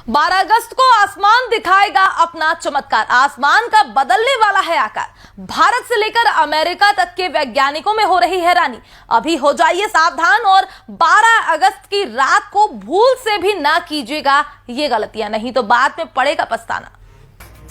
12 अगस्त को आसमान दिखाएगा अपना चमत्कार। आसमान का बदलने वाला है आकार। भारत से लेकर अमेरिका तक के वैज्ञानिकों में हो रही हैरानी। अभी हो जाइए सावधान और 12 अगस्त की रात को भूल से भी ना कीजिएगा ये गलतियां, नहीं तो बाद में पड़ेगा पछताना।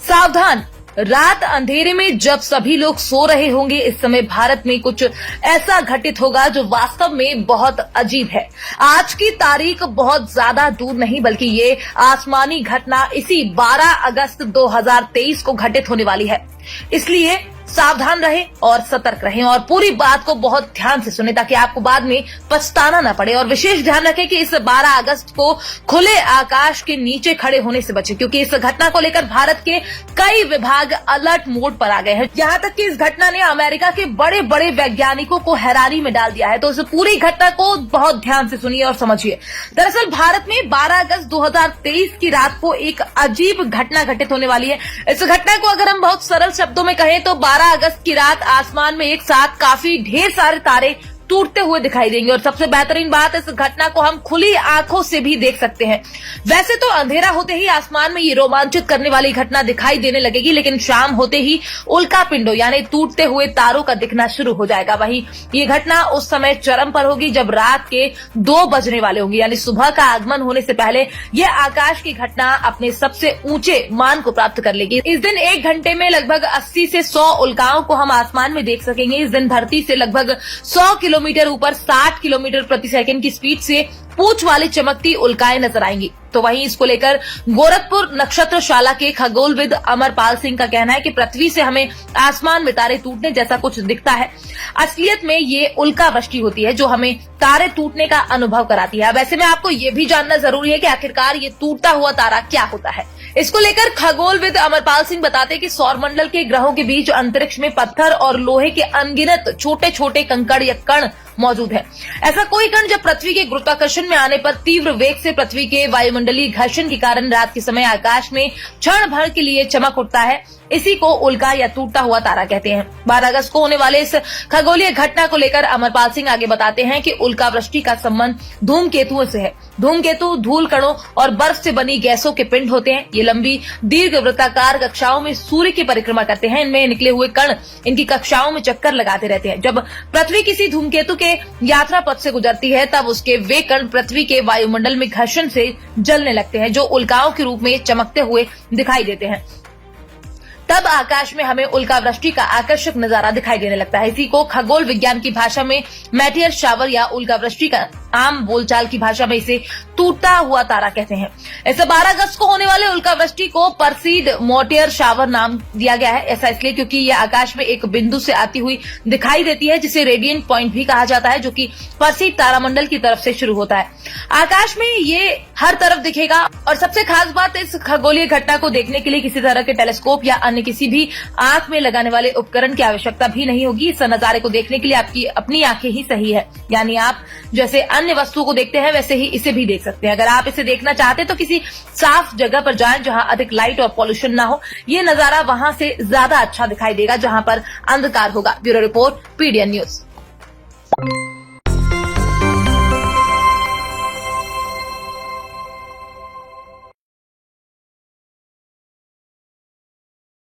सावधान, रात अंधेरे में जब सभी लोग सो रहे होंगे, इस समय भारत में कुछ ऐसा घटित होगा जो वास्तव में बहुत अजीब है। आज की तारीख बहुत ज्यादा दूर नहीं, बल्कि ये आसमानी घटना इसी 12 अगस्त 2023 को घटित होने वाली है। इसलिए सावधान रहें और सतर्क रहें और पूरी बात को बहुत ध्यान से सुनें ताकि आपको बाद में पछताना न पड़े। और विशेष ध्यान रखें कि इस 12 अगस्त को खुले आकाश के नीचे खड़े होने से बचें, क्योंकि इस घटना को लेकर भारत के कई विभाग अलर्ट मोड पर आ गए हैं। यहाँ तक कि इस घटना ने अमेरिका के बड़े बड़े वैज्ञानिकों को हैरानी में डाल दिया है। तो इस पूरी घटना को बहुत ध्यान से सुनिए और समझिए। दरअसल भारत में 12 अगस्त 2023 की रात को एक अजीब घटना घटित होने वाली है। इस घटना को अगर हम बहुत सरल शब्दों में कहें तो 12 अगस्त की रात आसमान में एक साथ काफी ढेर सारे तारे टूटते हुए दिखाई देंगे। और सबसे बेहतरीन बात, इस घटना को हम खुली आंखों से भी देख सकते हैं। वैसे तो अंधेरा होते ही आसमान में ये रोमांचित करने वाली घटना दिखाई देने लगेगी, लेकिन शाम होते ही उल्का पिंडों यानी टूटते हुए तारों का दिखना शुरू हो जाएगा। वहीं ये घटना उस समय चरम पर होगी जब रात के 2 बजने वाले होंगे, यानी सुबह का आगमन होने से पहले ये आकाश की घटना अपने सबसे ऊंचे मान को प्राप्त कर लेगी। इस दिन 1 घंटे में लगभग 80 से 100 उल्काओं को हम आसमान में देख सकेंगे। इस दिन धरती से लगभग 100 किलोमीटर ऊपर 60 किलोमीटर प्रति सेकंड की स्पीड से पूंछ वाली चमकती उल्काएं नजर आएंगी। तो वहीं इसको लेकर गोरखपुर नक्षत्रशाला के खगोलविद अमरपाल सिंह का कहना है कि पृथ्वी से हमें आसमान में तारे टूटने जैसा कुछ दिखता है। असलियत में ये उल्का वृष्टि होती है जो हमें तारे टूटने का अनुभव कराती है। वैसे में आपको ये भी जानना जरूरी है कि आखिरकार ये टूटता हुआ तारा क्या होता है। इसको लेकर खगोलविद अमरपाल सिंह बताते हैं कि सौरमंडल के ग्रहों के बीच अंतरिक्ष में पत्थर और लोहे के अनगिनत छोटे छोटे कंकड़ या कण मौजूद है। ऐसा कोई कण जब पृथ्वी के गुरुत्वाकर्षण में आने पर तीव्र वेग से पृथ्वी के वायुमंडलीय घर्षण के कारण रात के समय आकाश में क्षण भर के लिए चमक उठता है, इसी को उल्का या टूटता हुआ तारा कहते हैं। 12 अगस्त को होने वाले इस खगोलीय घटना को लेकर अमरपाल सिंह आगे बताते हैं कि उल्का वृष्टि का संबंध धूमकेतुओं से है। धूमकेतु धूल कणों और बर्फ से बनी गैसों के पिंड होते हैं। ये लंबी दीर्घ वृत्ताकार कक्षाओं में सूर्य की परिक्रमा करते हैं। इनमें निकले हुए कण इनकी कक्षाओं में चक्कर लगाते रहते हैं। जब पृथ्वी किसी धूमकेतु के यात्रा पथ से गुजरती है तब उसके वे कण पृथ्वी के वायुमंडल में घर्षण से जलने लगते हैं, जो उल्काओं के रूप में चमकते हुए दिखाई देते हैं। तब आकाश में हमें उल्का वृष्टि का आकर्षक नजारा दिखाई देने लगता है। इसी को खगोल विज्ञान की भाषा में मेटियर शावर या उल्का वृष्टि का, आम बोलचाल की भाषा में इसे टूटता हुआ तारा कहते हैं। ऐसे 12 अगस्त को होने वाले उल्का वृष्टि को परसीड मोटियर शावर नाम दिया गया है। ऐसा इसलिए क्योंकि यह आकाश में एक बिंदु से आती हुई दिखाई देती है, जिसे रेडियंट पॉइंट भी कहा जाता है, जो कि परसीड तारामंडल की तरफ से शुरू होता है। आकाश में ये हर तरफ दिखेगा। और सबसे खास बात, इस खगोलीय घटना को देखने के लिए किसी तरह के टेलीस्कोप या अन्य किसी भी आंख में लगाने वाले उपकरण की आवश्यकता भी नहीं होगी। इस नजारे को देखने के लिए आपकी अपनी आंखें ही सही है, यानी आप जैसे अन्य वस्तुओं को देखते हैं वैसे ही इसे भी देख सकते हैं। अगर आप इसे देखना चाहते हैं तो किसी साफ जगह पर जाएं जहां अधिक लाइट और पॉल्यूशन ना हो। ये नजारा वहां से ज्यादा अच्छा दिखाई देगा जहां पर अंधकार होगा। Bureau report, PDN news.